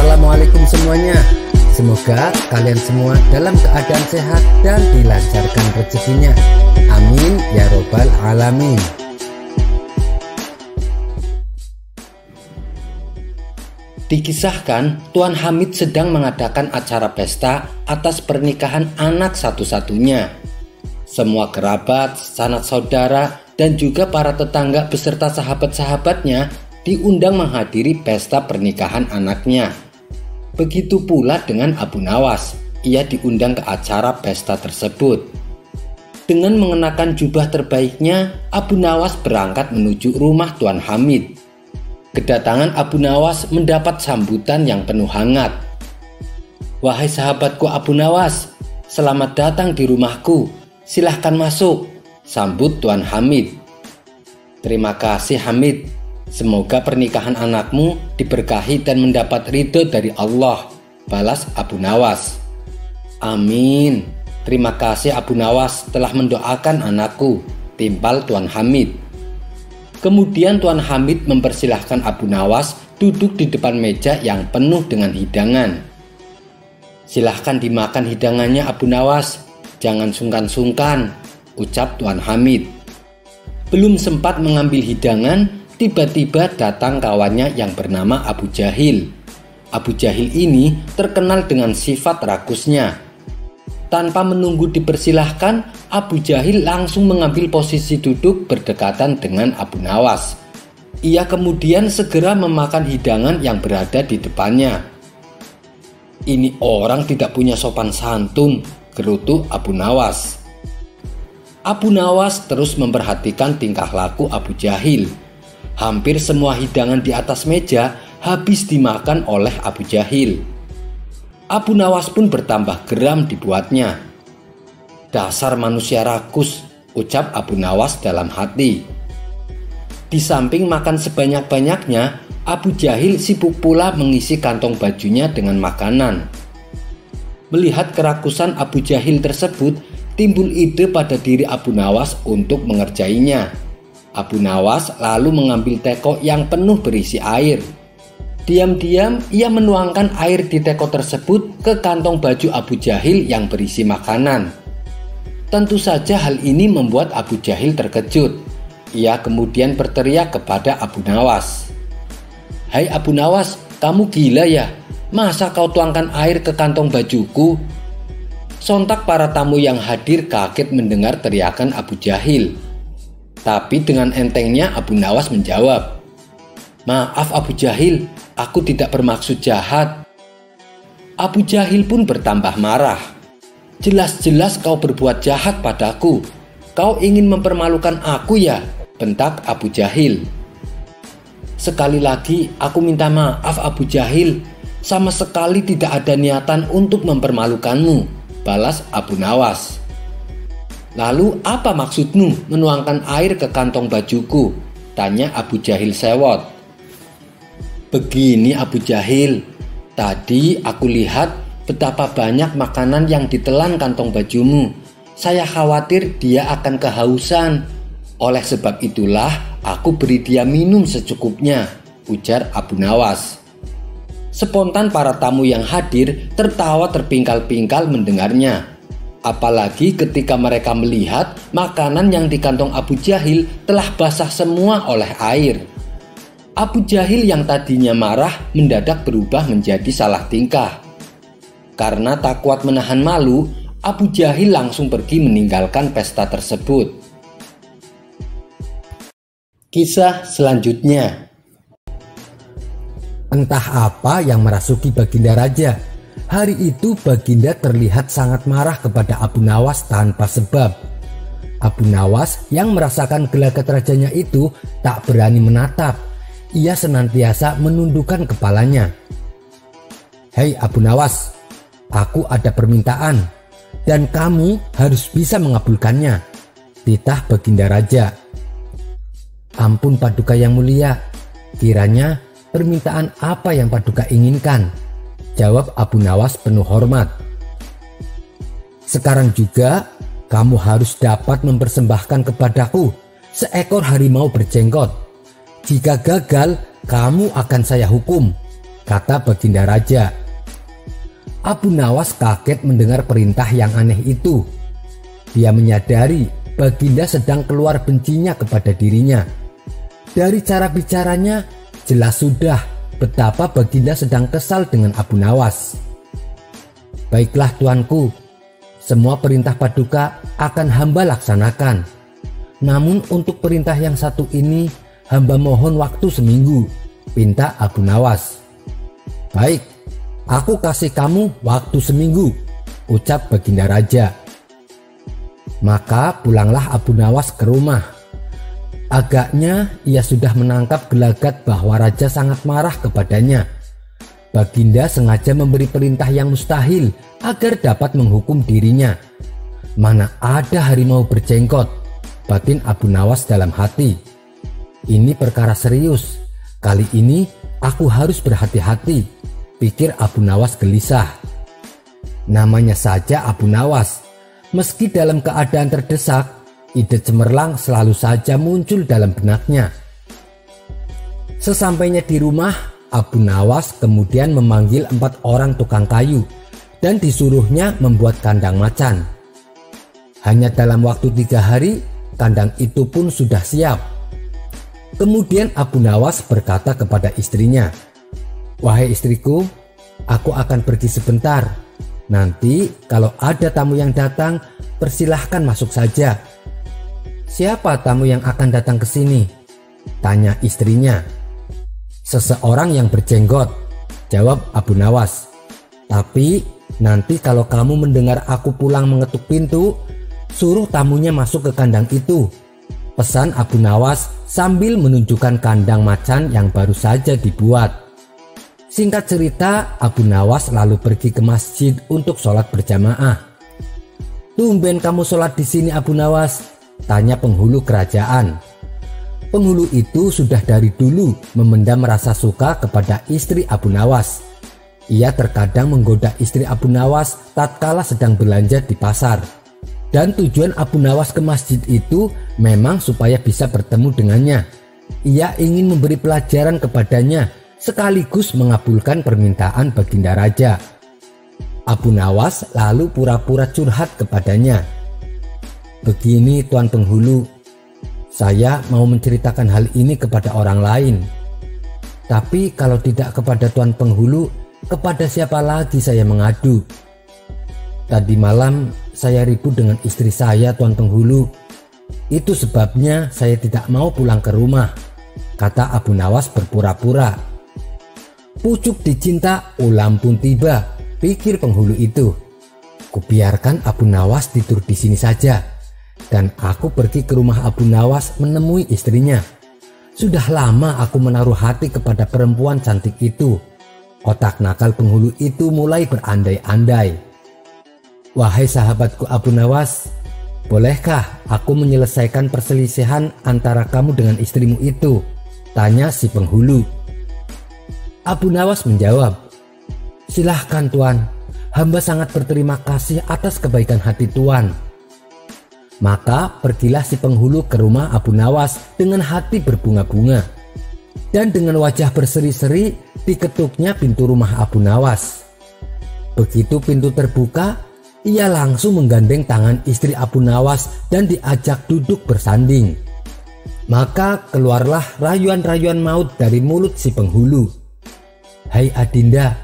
Assalamualaikum semuanya. Semoga kalian semua dalam keadaan sehat dan dilancarkan rezekinya. Amin ya robbal alamin. Dikisahkan Tuan Hamid sedang mengadakan acara pesta atas pernikahan anak satu-satunya. Semua kerabat, sanak saudara, dan juga para tetangga beserta sahabat-sahabatnya diundang menghadiri pesta pernikahan anaknya. Begitu pula dengan Abu Nawas, ia diundang ke acara pesta tersebut. Dengan mengenakan jubah terbaiknya, Abu Nawas berangkat menuju rumah Tuan Hamid. Kedatangan Abu Nawas mendapat sambutan yang penuh hangat. "Wahai sahabatku Abu Nawas, selamat datang di rumahku. Silahkan masuk," sambut Tuan Hamid. "Terima kasih Hamid. Semoga pernikahan anakmu diberkahi dan mendapat ridho dari Allah," balas Abu Nawas. "Amin. Terima kasih Abu Nawas telah mendoakan anakku," timpal Tuan Hamid. Kemudian Tuan Hamid mempersilahkan Abu Nawas duduk di depan meja yang penuh dengan hidangan. "Silahkan dimakan hidangannya Abu Nawas. Jangan sungkan-sungkan," ucap Tuan Hamid. Belum sempat mengambil hidangan, tiba-tiba datang kawannya yang bernama Abu Jahil. Abu Jahil ini terkenal dengan sifat rakusnya. Tanpa menunggu dipersilahkan, Abu Jahil langsung mengambil posisi duduk berdekatan dengan Abu Nawas. Ia kemudian segera memakan hidangan yang berada di depannya. "Ini orang tidak punya sopan santun," gerutu Abu Nawas. Abu Nawas terus memperhatikan tingkah laku Abu Jahil. Hampir semua hidangan di atas meja habis dimakan oleh Abu Jahil. Abu Nawas pun bertambah geram dibuatnya. "Dasar manusia rakus," ucap Abu Nawas dalam hati. Di samping makan sebanyak-banyaknya, Abu Jahil sibuk pula mengisi kantong bajunya dengan makanan. Melihat kerakusan Abu Jahil tersebut, timbul ide pada diri Abu Nawas untuk mengerjainya. Abu Nawas lalu mengambil teko yang penuh berisi air. Diam-diam ia menuangkan air di teko tersebut ke kantong baju Abu Jahil yang berisi makanan. Tentu saja hal ini membuat Abu Jahil terkejut. Ia kemudian berteriak kepada Abu Nawas, "Hai Abu Nawas, kamu gila ya? Masa kau tuangkan air ke kantong bajuku?" Sontak para tamu yang hadir kaget mendengar teriakan Abu Jahil. Tapi dengan entengnya Abu Nawas menjawab, "Maaf Abu Jahil, aku tidak bermaksud jahat." Abu Jahil pun bertambah marah. "Jelas-jelas kau berbuat jahat padaku. Kau ingin mempermalukan aku ya?" bentak Abu Jahil. "Sekali lagi aku minta maaf Abu Jahil. Sama sekali tidak ada niatan untuk mempermalukanmu," balas Abu Nawas. "Lalu apa maksudmu menuangkan air ke kantong bajuku?" tanya Abu Jahil sewot. "Begini Abu Jahil, tadi aku lihat betapa banyak makanan yang ditelan kantong bajumu. Saya khawatir dia akan kehausan. Oleh sebab itulah aku beri dia minum secukupnya," ujar Abu Nawas. Spontan para tamu yang hadir tertawa terpingkal-pingkal mendengarnya. Apalagi ketika mereka melihat makanan yang di kantong Abu Jahil telah basah semua oleh air. Abu Jahil yang tadinya marah mendadak berubah menjadi salah tingkah. Karena tak kuat menahan malu, Abu Jahil langsung pergi meninggalkan pesta tersebut. Kisah selanjutnya. Entah apa yang merasuki Baginda Raja. Hari itu Baginda terlihat sangat marah kepada Abu Nawas tanpa sebab. Abu Nawas yang merasakan gelagat rajanya itu tak berani menatap. Ia senantiasa menundukkan kepalanya. "Hei Abu Nawas, aku ada permintaan dan kamu harus bisa mengabulkannya," titah Baginda Raja. "Ampun Paduka yang mulia, kiranya permintaan apa yang Paduka inginkan?" jawab Abu Nawas penuh hormat. "Sekarang juga kamu harus dapat mempersembahkan kepadaku seekor harimau berjenggot. Jika gagal, kamu akan saya hukum. kata Baginda Raja. Abu Nawas kaget mendengar perintah yang aneh itu. Dia menyadari Baginda sedang keluar bencinya kepada dirinya. Dari cara bicaranya, jelas sudah betapa Baginda sedang kesal dengan Abu Nawas. Baiklah tuanku, semua perintah Paduka akan hamba laksanakan. Namun untuk perintah yang satu ini, hamba mohon waktu seminggu, pinta Abu Nawas. Baik, aku kasih kamu waktu seminggu, ucap Baginda Raja. Maka pulanglah Abu Nawas ke rumah. Agaknya ia sudah menangkap gelagat bahwa Raja sangat marah kepadanya. Baginda sengaja memberi perintah yang mustahil agar dapat menghukum dirinya. Mana ada harimau berjenggot, batin Abu Nawas dalam hati. Ini perkara serius, kali ini aku harus berhati-hati, pikir Abu Nawas gelisah. Namanya saja Abu Nawas, meski dalam keadaan terdesak, ide cemerlang selalu saja muncul dalam benaknya. Sesampainya di rumah, Abu Nawas kemudian memanggil 4 orang tukang kayu dan disuruhnya membuat kandang macan. Hanya dalam waktu 3 hari, kandang itu pun sudah siap. Kemudian Abu Nawas berkata kepada istrinya, "Wahai istriku, aku akan pergi sebentar. Nanti kalau ada tamu yang datang, persilahkan masuk saja." "Siapa tamu yang akan datang ke sini?" tanya istrinya. "Seseorang yang berjenggot," jawab Abu Nawas. "Tapi nanti kalau kamu mendengar aku pulang mengetuk pintu, suruh tamunya masuk ke kandang itu," pesan Abu Nawas sambil menunjukkan kandang macan yang baru saja dibuat. Singkat cerita, Abu Nawas lalu pergi ke masjid untuk sholat berjamaah. "Tumben kamu sholat di sini, Abu Nawas?" tanya penghulu kerajaan. Penghulu itu sudah dari dulu memendam rasa suka kepada istri Abu Nawas. Ia terkadang menggoda istri Abu Nawas tatkala sedang belanja di pasar. Dan tujuan Abu Nawas ke masjid itu memang supaya bisa bertemu dengannya. Ia ingin memberi pelajaran kepadanya sekaligus mengabulkan permintaan Baginda Raja. Abu Nawas lalu pura-pura curhat kepadanya. "Begini Tuan Penghulu, saya mau menceritakan hal ini kepada orang lain. Tapi kalau tidak kepada Tuan Penghulu, kepada siapa lagi saya mengadu? Tadi malam saya ribut dengan istri saya, Tuan Penghulu. Itu sebabnya saya tidak mau pulang ke rumah," kata Abu Nawas berpura-pura. Pucuk dicinta, ulam pun tiba, pikir penghulu itu. Kubiarkan Abu Nawas tidur di sini saja, dan aku pergi ke rumah Abu Nawas menemui istrinya. Sudah lama aku menaruh hati kepada perempuan cantik itu. Otak nakal penghulu itu mulai berandai-andai. "Wahai sahabatku Abu Nawas, bolehkah aku menyelesaikan perselisihan antara kamu dengan istrimu itu?" tanya si penghulu. Abu Nawas menjawab, "Silahkan Tuan, hamba sangat berterima kasih atas kebaikan hati Tuan." Maka pergilah si penghulu ke rumah Abu Nawas dengan hati berbunga-bunga. Dan dengan wajah berseri-seri diketuknya pintu rumah Abu Nawas. Begitu pintu terbuka, ia langsung menggandeng tangan istri Abu Nawas dan diajak duduk bersanding. Maka keluarlah rayuan-rayuan maut dari mulut si penghulu. "Hai Adinda,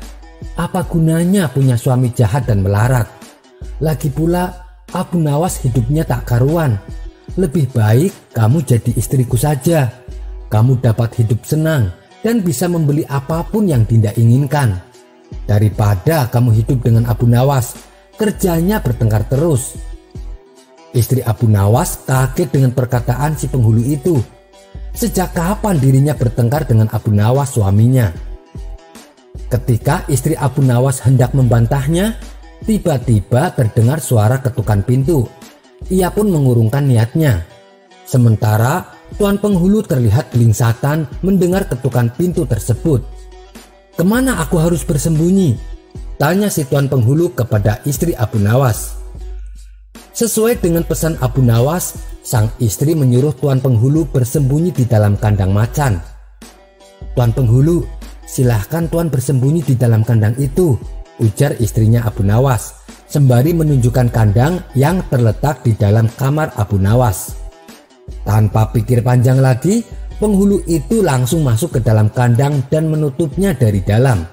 apa gunanya punya suami jahat dan melarat? Lagi pula Abu Nawas hidupnya tak karuan. Lebih baik kamu jadi istriku saja. Kamu dapat hidup senang dan bisa membeli apapun yang Dinda inginkan. Daripada kamu hidup dengan Abu Nawas, kerjanya bertengkar terus." Istri Abu Nawas kaget dengan perkataan si penghulu itu. Sejak kapan dirinya bertengkar dengan Abu Nawas suaminya? Ketika istri Abu Nawas hendak membantahnya, tiba-tiba terdengar suara ketukan pintu. Ia pun mengurungkan niatnya. Sementara Tuan Penghulu terlihat gelingsatan mendengar ketukan pintu tersebut. "Kemana aku harus bersembunyi?" tanya si Tuan Penghulu kepada istri Abu Nawas. Sesuai dengan pesan Abu Nawas, sang istri menyuruh Tuan Penghulu bersembunyi di dalam kandang macan. "Tuan Penghulu, "Silahkan Tuan bersembunyi di dalam kandang itu," ujar istrinya Abu Nawas, sembari menunjukkan kandang yang terletak di dalam kamar Abu Nawas. Tanpa pikir panjang lagi, penghulu itu langsung masuk ke dalam kandang dan menutupnya dari dalam.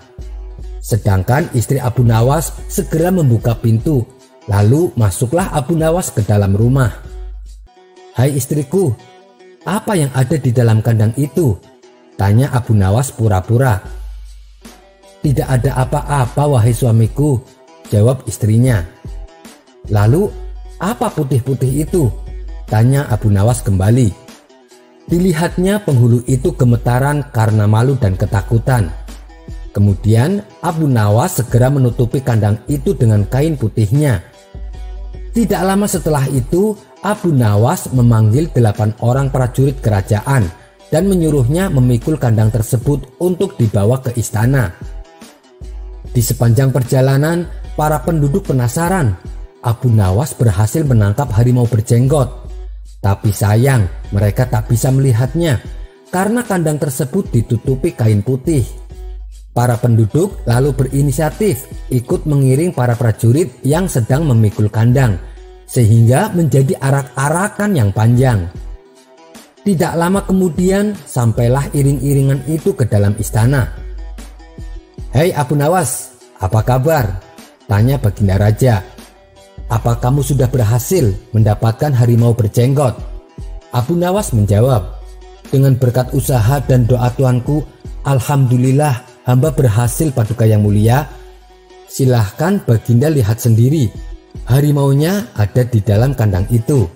Sedangkan istri Abu Nawas segera membuka pintu, lalu masuklah Abu Nawas ke dalam rumah. "Hai istriku, apa yang ada di dalam kandang itu?" tanya Abu Nawas pura-pura. "Tidak ada apa-apa wahai suamiku," jawab istrinya. "Lalu apa putih-putih itu?" tanya Abu Nawas kembali. Dilihatnya penghulu itu gemetaran karena malu dan ketakutan. Kemudian Abu Nawas segera menutupi kandang itu dengan kain putihnya. Tidak lama setelah itu, Abu Nawas memanggil 8 orang prajurit kerajaan dan menyuruhnya memikul kandang tersebut untuk dibawa ke istana. Di sepanjang perjalanan, para penduduk penasaran. Abu Nawas berhasil menangkap harimau berjenggot. Tapi sayang, mereka tak bisa melihatnya karena kandang tersebut ditutupi kain putih. Para penduduk lalu berinisiatif ikut mengiring para prajurit yang sedang memikul kandang, sehingga menjadi arak-arakan yang panjang. Tidak lama kemudian sampailah iring-iringan itu ke dalam istana. "Hei Abu Nawas, apa kabar?" tanya Baginda Raja. "Apa kamu sudah berhasil mendapatkan harimau berjenggot?" Abu Nawas menjawab, "Dengan berkat usaha dan doa tuanku, alhamdulillah hamba berhasil Paduka Yang Mulia. Silahkan Baginda lihat sendiri, harimaunya ada di dalam kandang itu."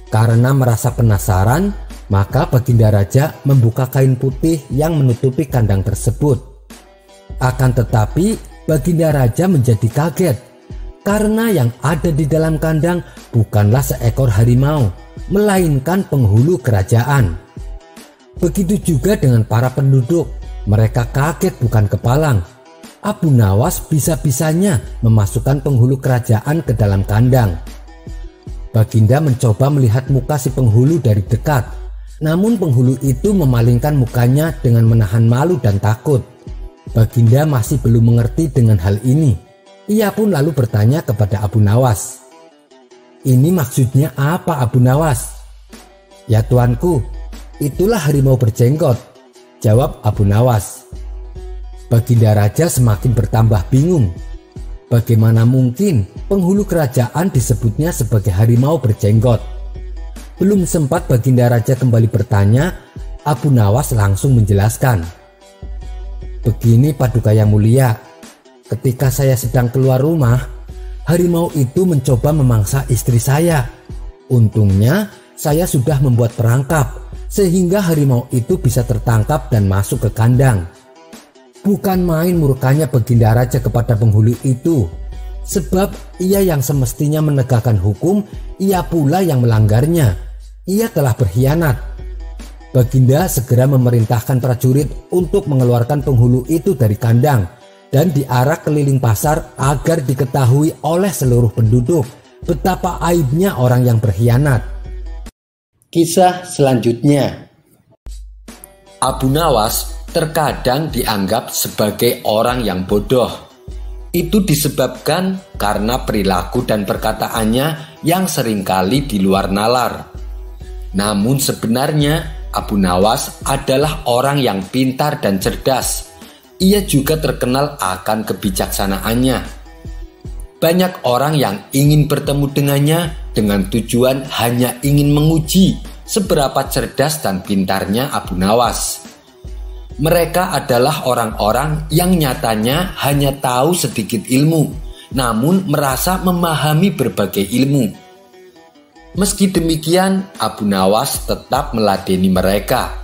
Karena merasa penasaran, maka Baginda Raja membuka kain putih yang menutupi kandang tersebut. Akan tetapi Baginda Raja menjadi kaget karena yang ada di dalam kandang bukanlah seekor harimau, melainkan penghulu kerajaan. Begitu juga dengan para penduduk, mereka kaget bukan kepalang. Abu Nawas bisa-bisanya memasukkan penghulu kerajaan ke dalam kandang. Baginda mencoba melihat muka si penghulu dari dekat, namun penghulu itu memalingkan mukanya dengan menahan malu dan takut. Baginda masih belum mengerti dengan hal ini. Ia pun lalu bertanya kepada Abu Nawas, "Ini maksudnya apa Abu Nawas?" "Ya tuanku, itulah harimau berjenggot," jawab Abu Nawas. Baginda Raja semakin bertambah bingung. Bagaimana mungkin penghulu kerajaan disebutnya sebagai harimau berjenggot? Belum sempat Baginda Raja kembali bertanya, Abu Nawas langsung menjelaskan, "Begini Paduka Yang Mulia, ketika saya sedang keluar rumah, harimau itu mencoba memangsa istri saya. Untungnya saya sudah membuat perangkap sehingga harimau itu bisa tertangkap dan masuk ke kandang." Bukan main murkanya Baginda Raja kepada penghulu itu, sebab ia yang semestinya menegakkan hukum, ia pula yang melanggarnya. Ia telah berkhianat. Baginda segera memerintahkan prajurit untuk mengeluarkan penghulu itu dari kandang dan diarak keliling pasar agar diketahui oleh seluruh penduduk betapa aibnya orang yang berkhianat. Kisah selanjutnya. Abu Nawas terkadang dianggap sebagai orang yang bodoh. Itu disebabkan karena perilaku dan perkataannya yang seringkali di luar nalar. Namun sebenarnya Abu Nawas adalah orang yang pintar dan cerdas. Ia juga terkenal akan kebijaksanaannya. Banyak orang yang ingin bertemu dengannya dengan tujuan hanya ingin menguji seberapa cerdas dan pintarnya Abu Nawas. Mereka adalah orang-orang yang nyatanya hanya tahu sedikit ilmu, namun merasa memahami berbagai ilmu. Meski demikian, Abu Nawas tetap meladeni mereka.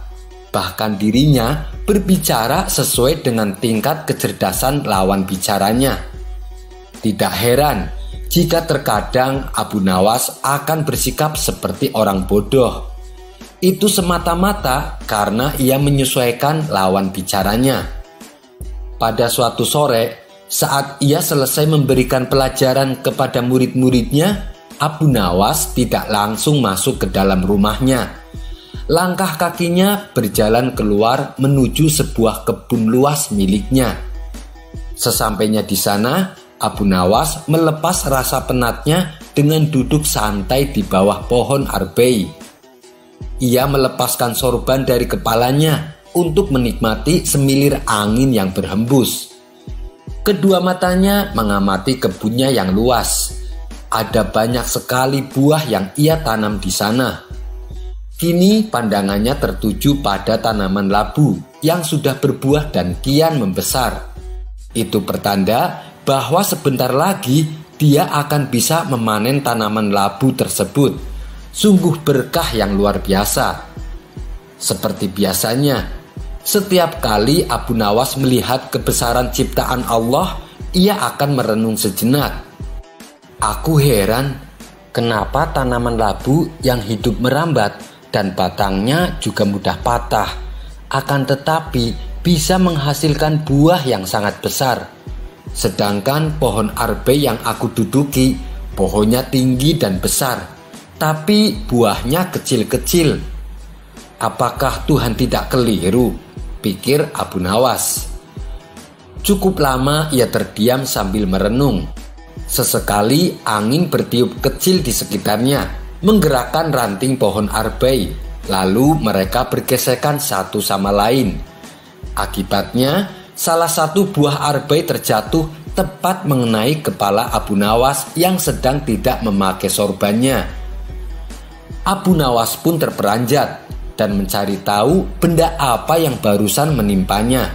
Bahkan dirinya berbicara sesuai dengan tingkat kecerdasan lawan bicaranya. Tidak heran jika terkadang Abu Nawas akan bersikap seperti orang bodoh. Itu semata-mata karena ia menyesuaikan lawan bicaranya. Pada suatu sore, saat ia selesai memberikan pelajaran kepada murid-muridnya, Abu Nawas tidak langsung masuk ke dalam rumahnya. Langkah kakinya berjalan keluar menuju sebuah kebun luas miliknya. Sesampainya di sana, Abu Nawas melepas rasa penatnya dengan duduk santai di bawah pohon arbei. Ia melepaskan sorban dari kepalanya untuk menikmati semilir angin yang berhembus. Kedua matanya mengamati kebunnya yang luas. Ada banyak sekali buah yang ia tanam di sana. Kini pandangannya tertuju pada tanaman labu yang sudah berbuah dan kian membesar. Itu pertanda bahwa sebentar lagi dia akan bisa memanen tanaman labu tersebut. Sungguh berkah yang luar biasa. Seperti biasanya, setiap kali Abu Nawas melihat kebesaran ciptaan Allah, ia akan merenung sejenak. Aku heran, kenapa tanaman labu yang hidup merambat dan batangnya juga mudah patah, akan tetapi bisa menghasilkan buah yang sangat besar. Sedangkan pohon arbei yang aku duduki, pohonnya tinggi dan besar, tapi buahnya kecil-kecil. Apakah Tuhan tidak keliru? Pikir Abu Nawas. Cukup lama ia terdiam sambil merenung. Sesekali angin bertiup kecil di sekitarnya, menggerakkan ranting pohon arbei, lalu mereka bergesekan satu sama lain. Akibatnya, salah satu buah arbei terjatuh tepat mengenai kepala Abu Nawas yang sedang tidak memakai sorbannya. Abu Nawas pun terperanjat dan mencari tahu benda apa yang barusan menimpanya.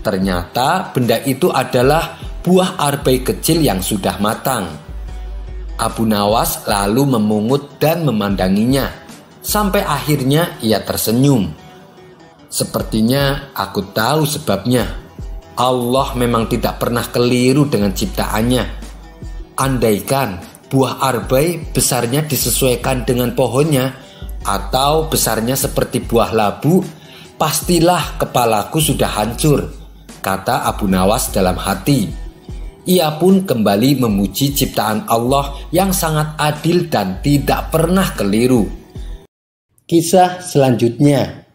Ternyata benda itu adalah buah arbei kecil yang sudah matang. Abu Nawas lalu memungut dan memandanginya, sampai akhirnya ia tersenyum. Sepertinya aku tahu sebabnya. Allah memang tidak pernah keliru dengan ciptaannya. Andaikan buah arbei besarnya disesuaikan dengan pohonnya, atau besarnya seperti buah labu, pastilah kepalaku sudah hancur, kata Abu Nawas dalam hati. Ia pun kembali memuji ciptaan Allah yang sangat adil dan tidak pernah keliru. Kisah selanjutnya.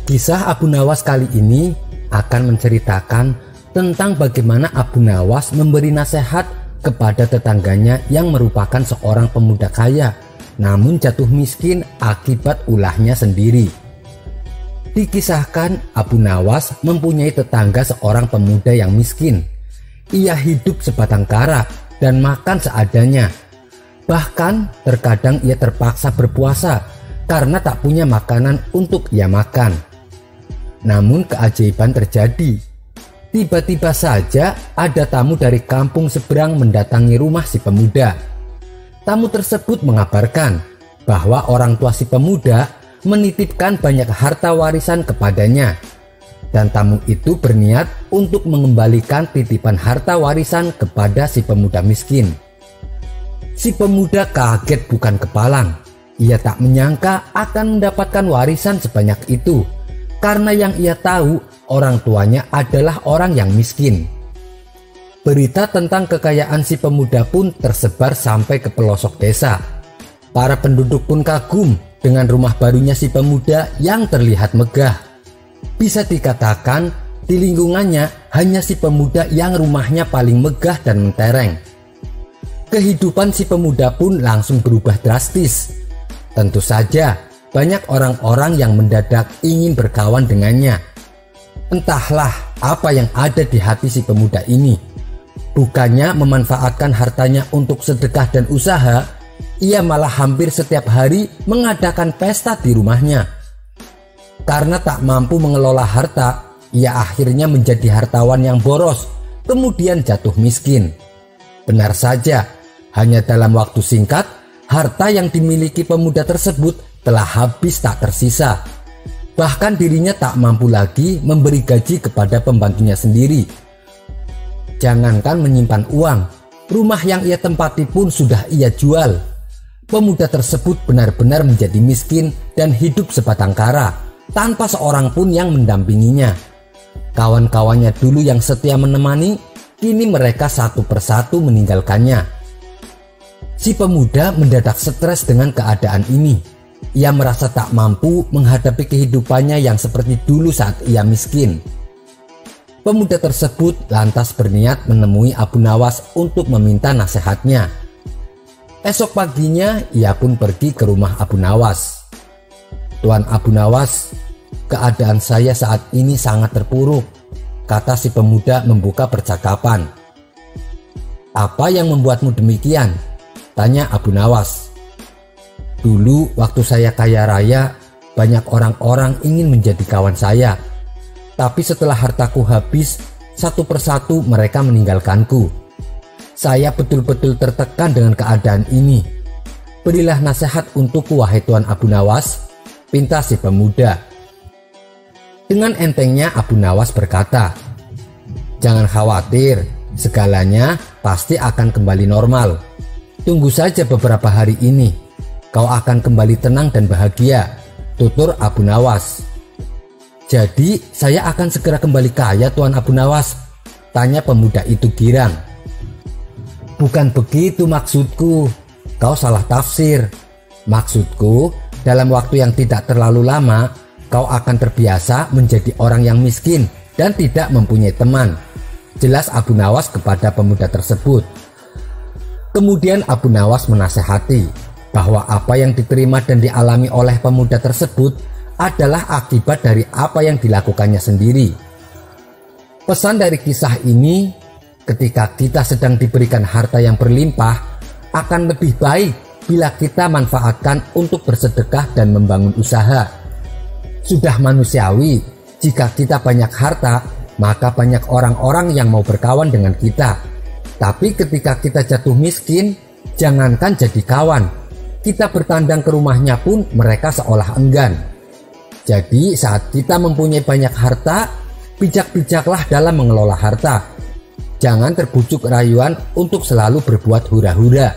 Kisah Abu Nawas kali ini akan menceritakan tentang bagaimana Abu Nawas memberi nasihat kepada tetangganya yang merupakan seorang pemuda kaya, namun jatuh miskin akibat ulahnya sendiri. Dikisahkan Abu Nawas mempunyai tetangga seorang pemuda yang miskin. Ia hidup sebatang kara dan makan seadanya. Bahkan terkadang ia terpaksa berpuasa karena tak punya makanan untuk ia makan. Namun keajaiban terjadi. Tiba-tiba saja ada tamu dari kampung seberang mendatangi rumah si pemuda. Tamu tersebut mengabarkan bahwa orang tua si pemuda menitipkan banyak harta warisan kepadanya, dan tamu itu berniat untuk mengembalikan titipan harta warisan kepada si pemuda miskin. Si pemuda kaget bukan kepalang. Ia tak menyangka akan mendapatkan warisan sebanyak itu, karena yang ia tahu orang tuanya adalah orang yang miskin. Berita tentang kekayaan si pemuda pun tersebar sampai ke pelosok desa. Para penduduk pun kagum dengan rumah barunya si pemuda yang terlihat megah. Bisa dikatakan di lingkungannya hanya si pemuda yang rumahnya paling megah dan mentereng. Kehidupan si pemuda pun langsung berubah drastis. Tentu saja banyak orang-orang yang mendadak ingin berkawan dengannya. Entahlah apa yang ada di hati si pemuda ini. Bukannya memanfaatkan hartanya untuk sedekah dan usaha, ia malah hampir setiap hari mengadakan pesta di rumahnya. Karena tak mampu mengelola harta, ia akhirnya menjadi hartawan yang boros, kemudian jatuh miskin. Benar saja, hanya dalam waktu singkat, harta yang dimiliki pemuda tersebut telah habis tak tersisa. Bahkan dirinya tak mampu lagi memberi gaji kepada pembantunya sendiri. Jangankan menyimpan uang, rumah yang ia tempati pun sudah ia jual. Pemuda tersebut benar-benar menjadi miskin dan hidup sebatang kara, tanpa seorang pun yang mendampinginya. Kawan-kawannya dulu yang setia menemani, kini mereka satu persatu meninggalkannya. Si pemuda mendadak stres dengan keadaan ini. Ia merasa tak mampu menghadapi kehidupannya yang seperti dulu saat ia miskin. Pemuda tersebut lantas berniat menemui Abu Nawas untuk meminta nasihatnya. Esok paginya ia pun pergi ke rumah Abu Nawas. "Tuan Abu Nawas, keadaan saya saat ini sangat terpuruk," kata si pemuda membuka percakapan. "Apa yang membuatmu demikian?" tanya Abu Nawas. "Dulu waktu saya kaya raya, banyak orang-orang ingin menjadi kawan saya. Tapi setelah hartaku habis, satu persatu mereka meninggalkanku. Saya betul-betul tertekan dengan keadaan ini. Berilah nasihat untukku, wahai Tuan Abu Nawas," pinta si pemuda. Dengan entengnya Abu Nawas berkata, "Jangan khawatir, segalanya pasti akan kembali normal. Tunggu saja beberapa hari ini, kau akan kembali tenang dan bahagia," tutur Abu Nawas. "Jadi saya akan segera kembali kaya, Tuan Abu Nawas?" tanya pemuda itu girang. "Bukan begitu maksudku, kau salah tafsir. Maksudku, dalam waktu yang tidak terlalu lama, kau akan terbiasa menjadi orang yang miskin dan tidak mempunyai teman," jelas Abu Nawas kepada pemuda tersebut. Kemudian Abu Nawas menasehati bahwa apa yang diterima dan dialami oleh pemuda tersebut adalah akibat dari apa yang dilakukannya sendiri. Pesan dari kisah ini, ketika kita sedang diberikan harta yang berlimpah, akan lebih baik bila kita manfaatkan untuk bersedekah dan membangun usaha. Sudah manusiawi, jika kita banyak harta, maka banyak orang-orang yang mau berkawan dengan kita. Tapi ketika kita jatuh miskin, jangankan jadi kawan, kita bertandang ke rumahnya pun mereka seolah enggan. Jadi saat kita mempunyai banyak harta, bijak-bijaklah dalam mengelola harta. Jangan terbujuk rayuan untuk selalu berbuat hura-hura.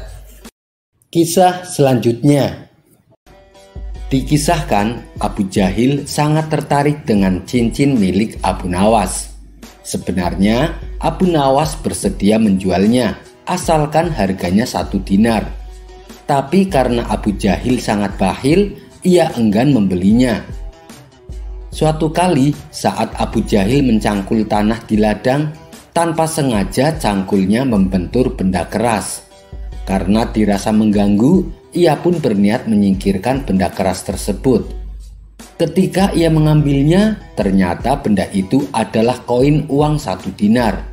Kisah selanjutnya. Dikisahkan Abu Jahil sangat tertarik dengan cincin milik Abu Nawas. Sebenarnya Abu Nawas bersedia menjualnya asalkan harganya 1 dinar. Tapi karena Abu Jahil sangat bakhil, ia enggan membelinya. Suatu kali saat Abu Jahil mencangkul tanah di ladang, tanpa sengaja cangkulnya membentur benda keras. Karena dirasa mengganggu, ia pun berniat menyingkirkan benda keras tersebut. Ketika ia mengambilnya, ternyata benda itu adalah koin uang 1 dinar.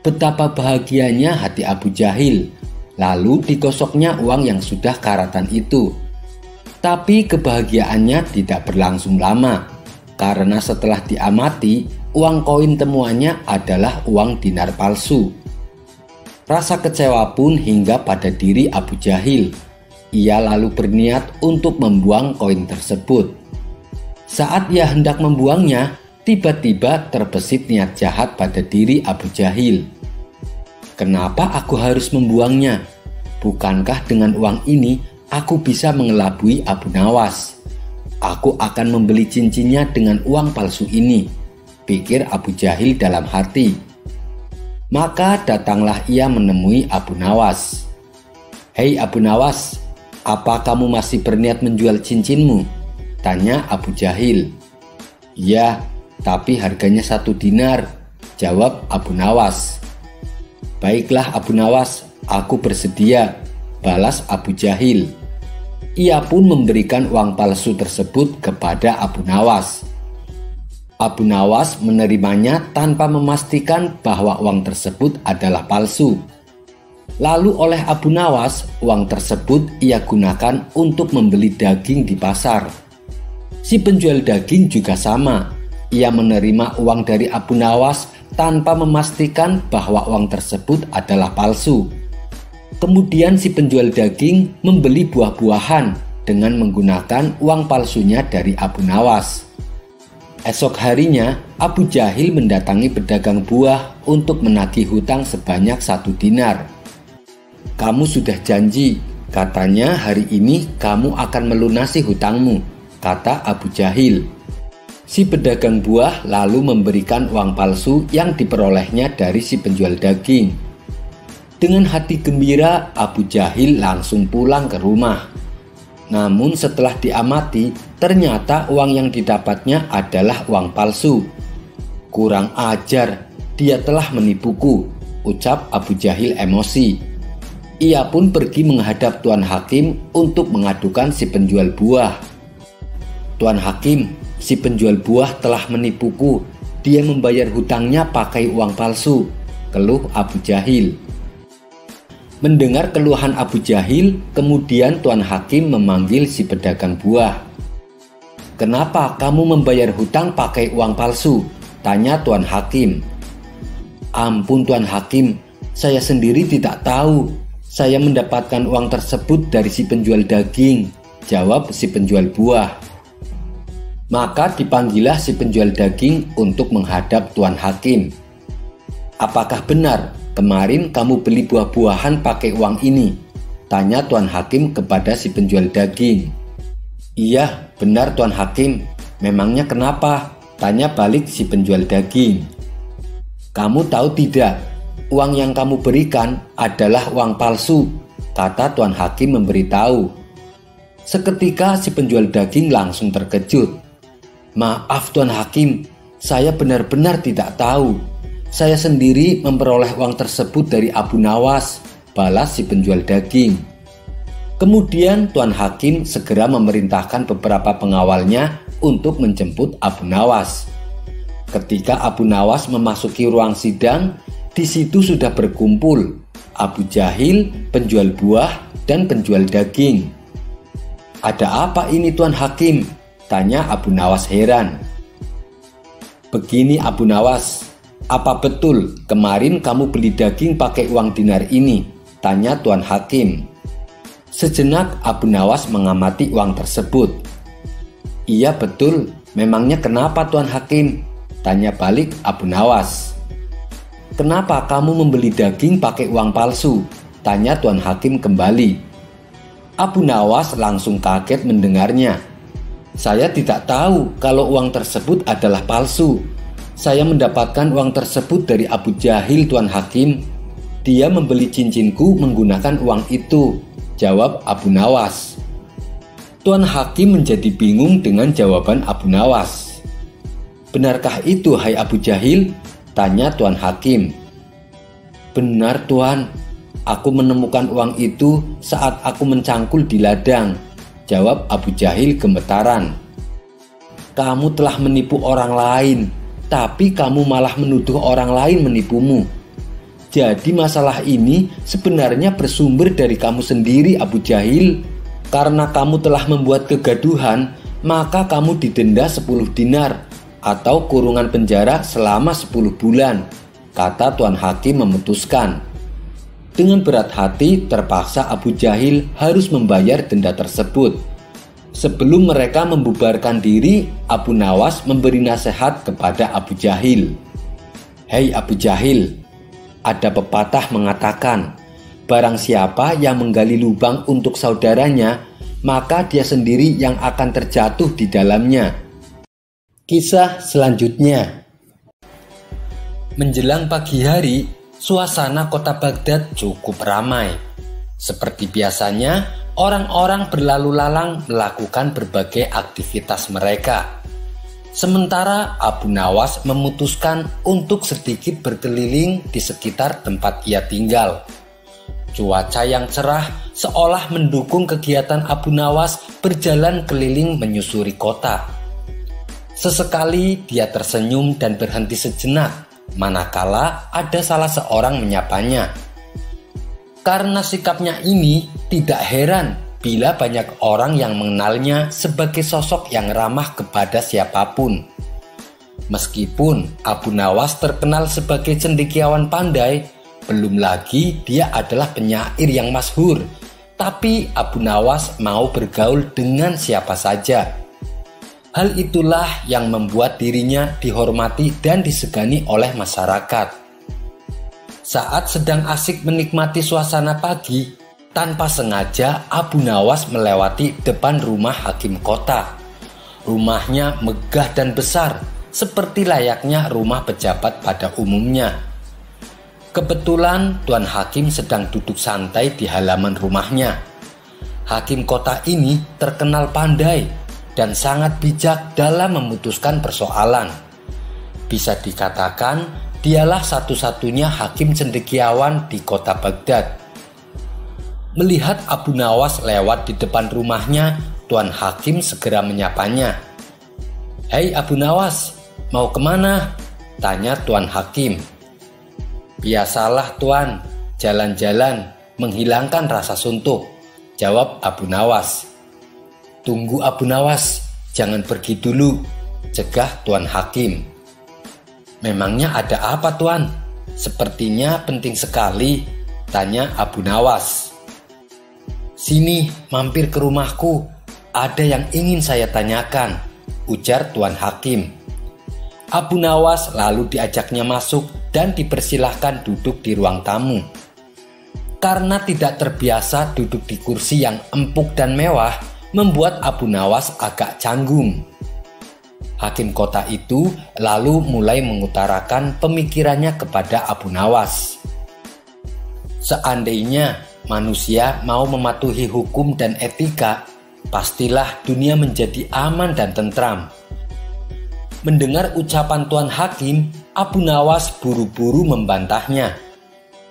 Betapa bahagianya hati Abu Jahil. Lalu digosoknya uang yang sudah karatan itu. Tapi kebahagiaannya tidak berlangsung lama. Karena setelah diamati, uang koin temuannya adalah uang dinar palsu. Rasa kecewa pun hingga pada diri Abu Jahil. Ia lalu berniat untuk membuang koin tersebut. Saat ia hendak membuangnya, tiba-tiba terbesit niat jahat pada diri Abu Jahil. "Kenapa aku harus membuangnya? Bukankah dengan uang ini aku bisa mengelabui Abu Nawas? Aku akan membeli cincinnya dengan uang palsu ini," pikir Abu Jahil dalam hati. Maka datanglah ia menemui Abu Nawas. "Hei Abu Nawas, apa kamu masih berniat menjual cincinmu?" tanya Abu Jahil. "Iya, tapi harganya 1 dinar," jawab Abu Nawas. "Baiklah Abu Nawas, aku bersedia," balas Abu Jahil. Ia pun memberikan uang palsu tersebut kepada Abu Nawas. Abu Nawas menerimanya tanpa memastikan bahwa uang tersebut adalah palsu. Lalu oleh Abu Nawas, uang tersebut ia gunakan untuk membeli daging di pasar. Si penjual daging juga sama. Ia menerima uang dari Abu Nawas tanpa memastikan bahwa uang tersebut adalah palsu. Kemudian si penjual daging membeli buah-buahan dengan menggunakan uang palsunya dari Abu Nawas. Esok harinya, Abu Jahil mendatangi pedagang buah untuk menagih hutang sebanyak 1 dinar. "Kamu sudah janji, katanya hari ini kamu akan melunasi hutangmu," kata Abu Jahil. Si pedagang buah lalu memberikan uang palsu yang diperolehnya dari si penjual daging. Dengan hati gembira, Abu Jahil langsung pulang ke rumah. Namun setelah diamati, ternyata uang yang didapatnya adalah uang palsu. "Kurang ajar, dia telah menipuku," ucap Abu Jahil emosi. Ia pun pergi menghadap Tuan Hakim untuk mengadukan si penjual buah. "Tuan Hakim, si penjual buah telah menipuku. Dia membayar hutangnya pakai uang palsu," keluh Abu Jahil. Mendengar keluhan Abu Jahil, kemudian Tuan Hakim memanggil si pedagang buah. "Kenapa kamu membayar hutang pakai uang palsu?" tanya Tuan Hakim. "Ampun Tuan Hakim, saya sendiri tidak tahu. Saya mendapatkan uang tersebut dari si penjual daging," jawab si penjual buah. Maka dipanggillah si penjual daging untuk menghadap Tuan Hakim. "Apakah benar kemarin kamu beli buah-buahan pakai uang ini?" tanya Tuan Hakim kepada si penjual daging. "Iya, benar Tuan Hakim. Memangnya kenapa?" tanya balik si penjual daging. "Kamu tahu tidak, uang yang kamu berikan adalah uang palsu," kata Tuan Hakim memberitahu. Seketika si penjual daging langsung terkejut. "Maaf Tuan Hakim, saya benar-benar tidak tahu. Saya sendiri memperoleh uang tersebut dari Abu Nawas," balas si penjual daging. Kemudian Tuan Hakim segera memerintahkan beberapa pengawalnya untuk menjemput Abu Nawas. Ketika Abu Nawas memasuki ruang sidang, di situ sudah berkumpul Abu Jahil, penjual buah, dan penjual daging. "Ada apa ini Tuan Hakim?" tanya Abu Nawas heran. "Begini Abu Nawas, apa betul kemarin kamu beli daging pakai uang dinar ini?" tanya Tuan Hakim. Sejenak Abu Nawas mengamati uang tersebut. "Iya betul, memangnya kenapa Tuan Hakim?" tanya balik Abu Nawas. "Kenapa kamu membeli daging pakai uang palsu?" tanya Tuan Hakim kembali. Abu Nawas langsung kaget mendengarnya. "Saya tidak tahu kalau uang tersebut adalah palsu. Saya mendapatkan uang tersebut dari Abu Jahil Tuan Hakim. Dia membeli cincinku menggunakan uang itu," jawab Abu Nawas. Tuan Hakim menjadi bingung dengan jawaban Abu Nawas. "Benarkah itu hai Abu Jahil?" tanya Tuan Hakim. "Benar Tuan, aku menemukan uang itu saat aku mencangkul di ladang," jawab Abu Jahil gemetaran. "Kamu telah menipu orang lain, tapi kamu malah menuduh orang lain menipumu. Jadi masalah ini sebenarnya bersumber dari kamu sendiri Abu Jahil. Karena kamu telah membuat kegaduhan, maka kamu didenda 10 dinar atau kurungan penjara selama 10 bulan, kata Tuan Hakim memutuskan. Dengan berat hati terpaksa Abu Jahil harus membayar denda tersebut. Sebelum mereka membubarkan diri, Abu Nawas memberi nasihat kepada Abu Jahil. "Hei Abu Jahil, ada pepatah mengatakan, barang siapa yang menggali lubang untuk saudaranya, maka dia sendiri yang akan terjatuh di dalamnya." Kisah selanjutnya. Menjelang pagi hari, suasana kota Baghdad cukup ramai. Seperti biasanya, orang-orang berlalu lalang melakukan berbagai aktivitas mereka. Sementara Abu Nawas memutuskan untuk sedikit berkeliling di sekitar tempat ia tinggal. Cuaca yang cerah seolah mendukung kegiatan Abu Nawas berjalan keliling menyusuri kota. Sesekali dia tersenyum dan berhenti sejenak, manakala ada salah seorang menyapanya. Karena sikapnya ini, tidak heran bila banyak orang yang mengenalnya sebagai sosok yang ramah kepada siapapun. Meskipun Abu Nawas terkenal sebagai cendekiawan pandai, belum lagi dia adalah penyair yang masyhur, tapi Abu Nawas mau bergaul dengan siapa saja. Hal itulah yang membuat dirinya dihormati dan disegani oleh masyarakat. Saat sedang asik menikmati suasana pagi, tanpa sengaja Abu Nawas melewati depan rumah hakim kota. Rumahnya megah dan besar, seperti layaknya rumah pejabat pada umumnya. Kebetulan Tuan Hakim sedang duduk santai di halaman rumahnya. Hakim kota ini terkenal pandai dan sangat bijak dalam memutuskan persoalan. Bisa dikatakan dialah satu-satunya hakim cendekiawan di kota Baghdad. Melihat Abu Nawas lewat di depan rumahnya, Tuan Hakim segera menyapanya. "Hei Abu Nawas, mau kemana?" tanya Tuan Hakim. "Biasalah Tuan, jalan-jalan, menghilangkan rasa suntuk," jawab Abu Nawas. "Tunggu Abu Nawas, jangan pergi dulu," cegah Tuan Hakim. "Memangnya ada apa Tuan? Sepertinya penting sekali," tanya Abu Nawas. "Sini, mampir ke rumahku, ada yang ingin saya tanyakan," ujar Tuan Hakim. Abu Nawas lalu diajaknya masuk dan dipersilahkan duduk di ruang tamu. Karena tidak terbiasa duduk di kursi yang empuk dan mewah, membuat Abu Nawas agak canggung. Hakim kota itu lalu mulai mengutarakan pemikirannya kepada Abu Nawas. Seandainya manusia mau mematuhi hukum dan etika, pastilah dunia menjadi aman dan tentram. Mendengar ucapan Tuan Hakim, Abu Nawas buru-buru membantahnya.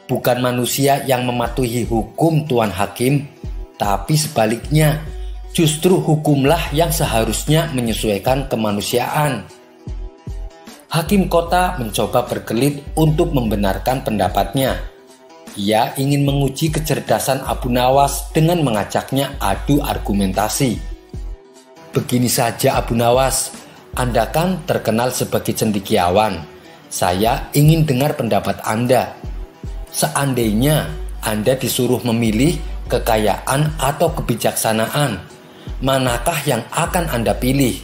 "Bukan manusia yang mematuhi hukum Tuan Hakim, tapi sebaliknya, justru hukumlah yang seharusnya menyesuaikan kemanusiaan." Hakim kota mencoba berkelit untuk membenarkan pendapatnya. Ia ingin menguji kecerdasan Abu Nawas dengan mengajaknya adu argumentasi. "Begini saja Abu Nawas, Anda kan terkenal sebagai cendekiawan. Saya ingin dengar pendapat Anda. Seandainya Anda disuruh memilih kekayaan atau kebijaksanaan, manakah yang akan Anda pilih?"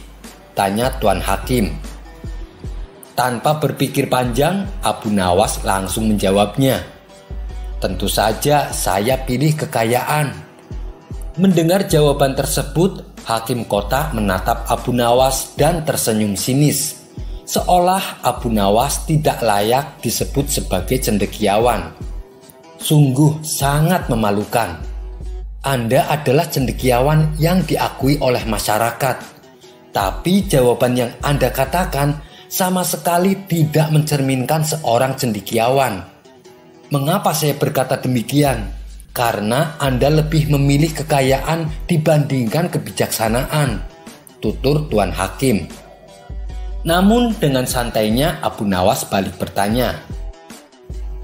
tanya Tuan Hakim. Tanpa berpikir panjang, Abu Nawas langsung menjawabnya. "Tentu saja saya pilih kekayaan." Mendengar jawaban tersebut, Hakim kota menatap Abu Nawas dan tersenyum sinis, seolah Abu Nawas tidak layak disebut sebagai cendekiawan. "Sungguh sangat memalukan. Anda adalah cendekiawan yang diakui oleh masyarakat, tapi jawaban yang Anda katakan sama sekali tidak mencerminkan seorang cendekiawan." "Mengapa saya berkata demikian? Karena Anda lebih memilih kekayaan dibandingkan kebijaksanaan," tutur Tuan Hakim. Namun dengan santainya Abu Nawas balik bertanya,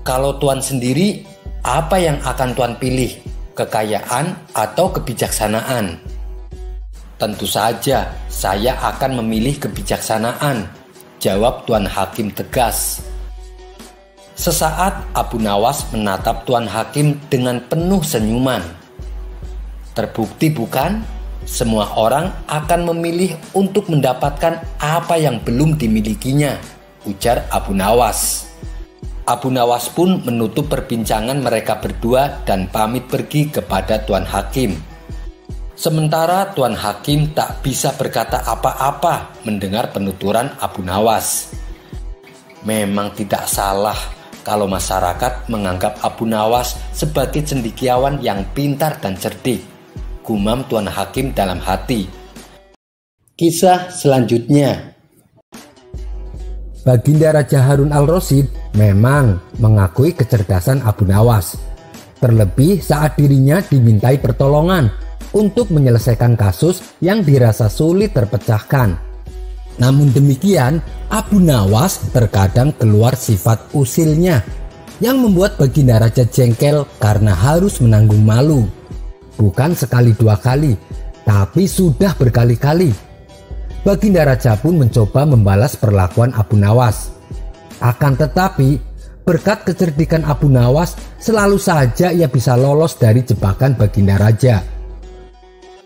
"Kalau Tuan sendiri, apa yang akan Tuan pilih? Kekayaan atau kebijaksanaan?" "Tentu saja saya akan memilih kebijaksanaan," jawab Tuan Hakim tegas. Sesaat Abu Nawas menatap Tuan Hakim dengan penuh senyuman. "Terbukti bukan? Semua orang akan memilih untuk mendapatkan apa yang belum dimilikinya," ujar Abu Nawas. Abu Nawas pun menutup perbincangan mereka berdua dan pamit pergi kepada Tuan Hakim. Sementara Tuan Hakim tak bisa berkata apa-apa mendengar penuturan Abu Nawas. Memang tidak salah kalau masyarakat menganggap Abu Nawas sebagai cendekiawan yang pintar dan cerdik, gumam Tuan Hakim dalam hati. Kisah selanjutnya. Baginda Raja Harun al-Rasyid memang mengakui kecerdasan Abu Nawas, terlebih saat dirinya dimintai pertolongan untuk menyelesaikan kasus yang dirasa sulit terpecahkan. Namun demikian, Abu Nawas terkadang keluar sifat usilnya yang membuat Baginda Raja jengkel karena harus menanggung malu. Bukan sekali dua kali, tapi sudah berkali-kali. Baginda Raja pun mencoba membalas perlakuan Abu Nawas. Akan tetapi, berkat kecerdikan Abu Nawas, selalu saja ia bisa lolos dari jebakan Baginda Raja.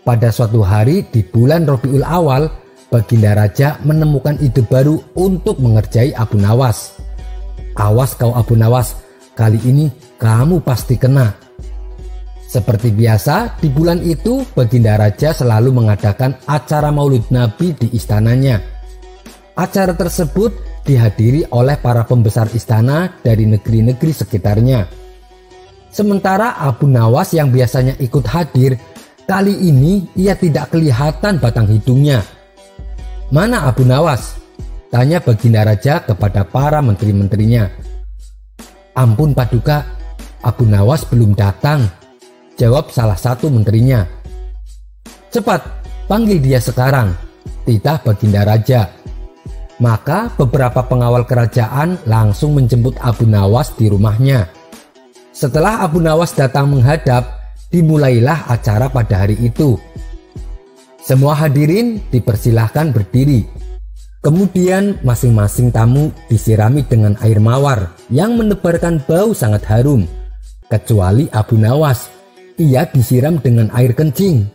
Pada suatu hari di bulan Rabiul Awal, Baginda Raja menemukan ide baru untuk mengerjai Abu Nawas. "Awas kau Abu Nawas, kali ini kamu pasti kena." Seperti biasa, di bulan itu Baginda Raja selalu mengadakan acara Maulid Nabi di istananya. Acara tersebut dihadiri oleh para pembesar istana dari negeri-negeri sekitarnya. Sementara Abu Nawas yang biasanya ikut hadir, Kali ini ia tidak kelihatan batang hidungnya. "Mana Abu Nawas?" tanya Baginda Raja kepada para menteri-menterinya. "Ampun Paduka, Abu Nawas belum datang," jawab salah satu menterinya. "Cepat, panggil dia sekarang," titah Baginda Raja. Maka beberapa pengawal kerajaan langsung menjemput Abu Nawas di rumahnya. Setelah Abu Nawas datang menghadap, dimulailah acara pada hari itu. Semua hadirin dipersilahkan berdiri. Kemudian masing-masing tamu disirami dengan air mawar yang menebarkan bau sangat harum. Kecuali Abu Nawas, ia disiram dengan air kencing.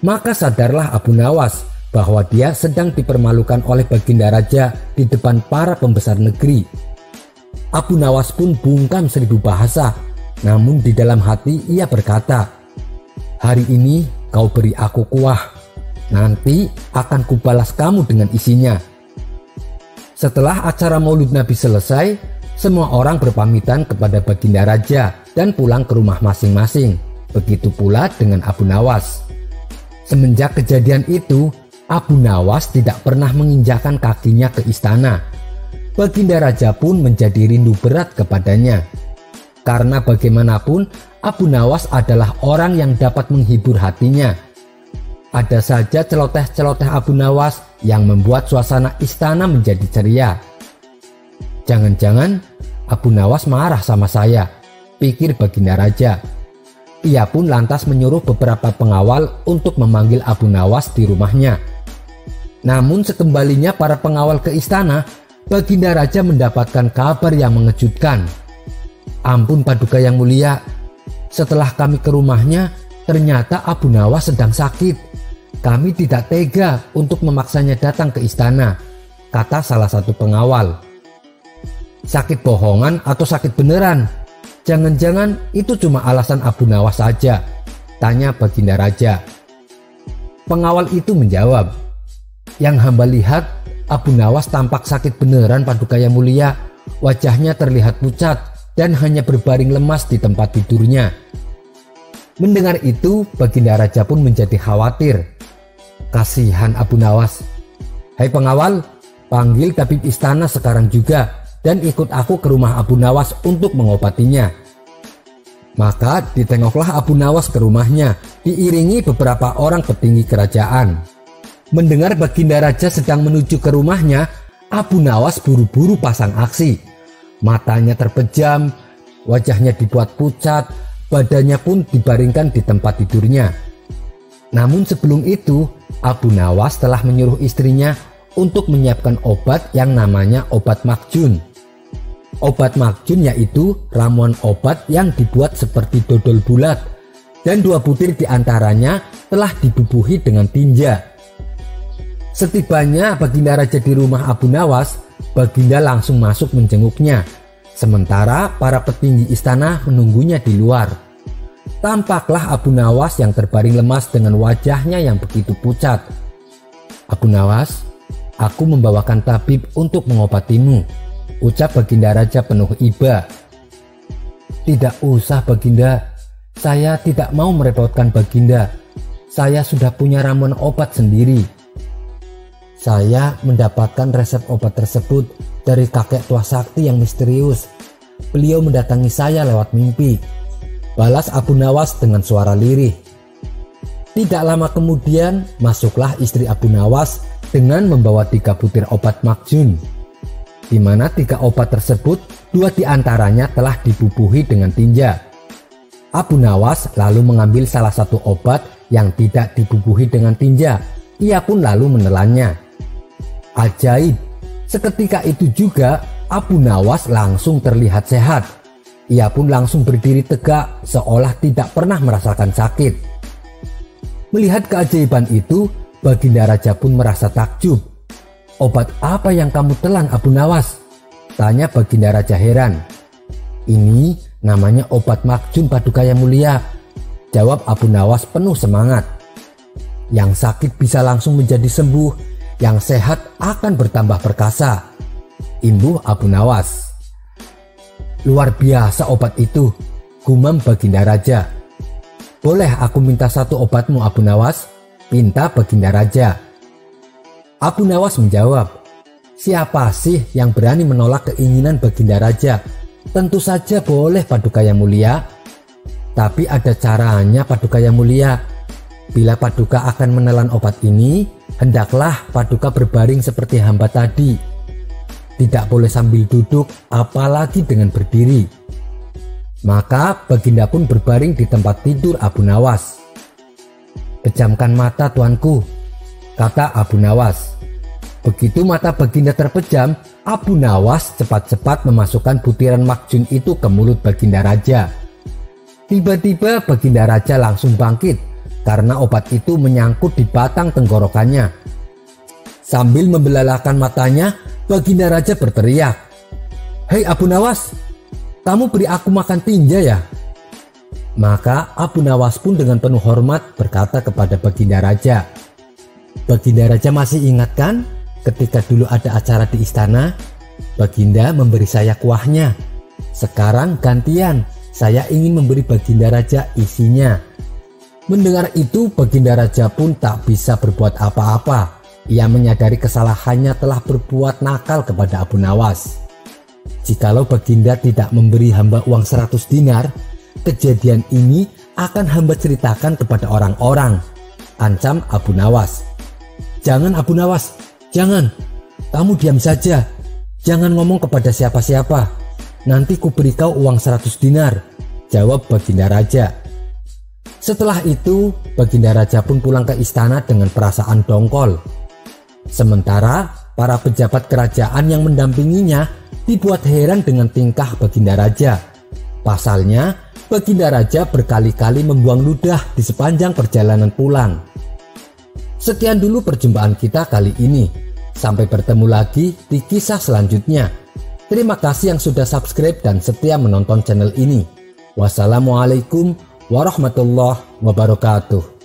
Maka sadarlah Abu Nawas bahwa dia sedang dipermalukan oleh Baginda Raja di depan para pembesar negeri. Abu Nawas pun bungkam 1000 bahasa. Namun di dalam hati ia berkata, "Hari ini kau beri aku kuah, nanti akan kubalas kamu dengan isinya." Setelah acara Maulid Nabi selesai, semua orang berpamitan kepada Baginda Raja dan pulang ke rumah masing-masing. Begitu pula dengan Abu Nawas. Semenjak kejadian itu, Abu Nawas tidak pernah menginjakkan kakinya ke istana. Baginda Raja pun menjadi rindu berat kepadanya. Karena bagaimanapun Abu Nawas adalah orang yang dapat menghibur hatinya. Ada saja celoteh-celoteh Abu Nawas yang membuat suasana istana menjadi ceria. "Jangan-jangan Abu Nawas marah sama saya," pikir Baginda Raja. Ia pun lantas menyuruh beberapa pengawal untuk memanggil Abu Nawas di rumahnya. Namun sekembalinya para pengawal ke istana, Baginda Raja mendapatkan kabar yang mengejutkan. "Ampun Paduka yang mulia, setelah kami ke rumahnya, ternyata Abu Nawas sedang sakit. Kami tidak tega untuk memaksanya datang ke istana," kata salah satu pengawal. "Sakit bohongan atau sakit beneran? Jangan-jangan itu cuma alasan Abu Nawas saja?" tanya Baginda Raja. Pengawal itu menjawab, "Yang hamba lihat, Abu Nawas tampak sakit beneran Paduka yang mulia. Wajahnya terlihat pucat dan hanya berbaring lemas di tempat tidurnya." Mendengar itu, Baginda Raja pun menjadi khawatir. Kasihan Abu Nawas. "Hai pengawal, panggil tabib istana sekarang juga dan ikut aku ke rumah Abu Nawas untuk mengobatinya." Maka ditengoklah Abu Nawas ke rumahnya, diiringi beberapa orang petinggi kerajaan. Mendengar Baginda Raja sedang menuju ke rumahnya, Abu Nawas buru-buru pasang aksi. Matanya terpejam, wajahnya dibuat pucat, badannya pun dibaringkan di tempat tidurnya. Namun sebelum itu, Abu Nawas telah menyuruh istrinya untuk menyiapkan obat yang namanya obat makjun. Obat makjun yaitu ramuan obat yang dibuat seperti dodol bulat, dan 2 butir diantaranya telah dibubuhi dengan tinja. Setibanya Baginda Raja di rumah Abu Nawas, Baginda langsung masuk menjenguknya, sementara para petinggi istana menunggunya di luar. Tampaklah Abu Nawas yang terbaring lemas dengan wajahnya yang begitu pucat. "Abu Nawas, aku membawakan tabib untuk mengobatimu," ucap Baginda Raja penuh iba. "Tidak usah Baginda, saya tidak mau merepotkan Baginda. Saya sudah punya ramuan obat sendiri. Saya mendapatkan resep obat tersebut dari kakek tua sakti yang misterius. Beliau mendatangi saya lewat mimpi," balas Abu Nawas dengan suara lirih. Tidak lama kemudian masuklah istri Abu Nawas dengan membawa 3 butir obat makjun, di mana 3 obat tersebut 2 diantaranya telah dibubuhi dengan tinja. Abu Nawas lalu mengambil salah satu obat yang tidak dibubuhi dengan tinja. Ia pun lalu menelannya. Ajaib, seketika itu juga Abu Nawas langsung terlihat sehat. Ia pun langsung berdiri tegak seolah tidak pernah merasakan sakit. Melihat keajaiban itu, Baginda Raja pun merasa takjub. "Obat apa yang kamu telan Abu Nawas?" tanya Baginda Raja heran. "Ini namanya obat makjun Paduka yang mulia," jawab Abu Nawas penuh semangat. "Yang sakit bisa langsung menjadi sembuh, yang sehat akan bertambah perkasa," imbuh Abu Nawas. "Luar biasa obat itu," gumam Baginda Raja. "Boleh aku minta satu obatmu, Abu Nawas?" pinta Baginda Raja. Abu Nawas menjawab, "Siapa sih yang berani menolak keinginan Baginda Raja? Tentu saja boleh, Paduka yang mulia. Tapi ada caranya, Paduka yang mulia. Bila Paduka akan menelan obat ini, hendaklah Paduka berbaring seperti hamba tadi. Tidak boleh sambil duduk, apalagi dengan berdiri." Maka Baginda pun berbaring di tempat tidur Abu Nawas. "Pejamkan mata, tuanku," kata Abu Nawas. Begitu mata Baginda terpejam, Abu Nawas cepat-cepat memasukkan butiran makjun itu ke mulut Baginda Raja. Tiba-tiba Baginda Raja langsung bangkit karena obat itu menyangkut di batang tenggorokannya. Sambil membelalakan matanya, Baginda Raja berteriak, "Hei Abu Nawas, kamu beri aku makan tinja ya?" Maka Abu Nawas pun dengan penuh hormat berkata kepada Baginda Raja, "Baginda Raja masih ingat kan ketika dulu ada acara di istana? Baginda memberi saya kuahnya. Sekarang gantian, saya ingin memberi Baginda Raja isinya." Mendengar itu, Baginda Raja pun tak bisa berbuat apa-apa. Ia menyadari kesalahannya telah berbuat nakal kepada Abu Nawas. Jikalau Baginda tidak memberi hamba uang 100 dinar, kejadian ini akan hamba ceritakan kepada orang-orang, ancam Abu Nawas. "Jangan Abu Nawas, jangan. Kamu diam saja. Jangan ngomong kepada siapa-siapa. Nanti ku beri kau uang 100 dinar, jawab Baginda Raja. Setelah itu, Baginda Raja pun pulang ke istana dengan perasaan dongkol. Sementara para pejabat kerajaan yang mendampinginya dibuat heran dengan tingkah Baginda Raja. Pasalnya, Baginda Raja berkali-kali membuang ludah di sepanjang perjalanan pulang. Sekian dulu perjumpaan kita kali ini. Sampai bertemu lagi di kisah selanjutnya. Terima kasih yang sudah subscribe dan setia menonton channel ini. Wassalamualaikum warahmatullahi wabarakatuh.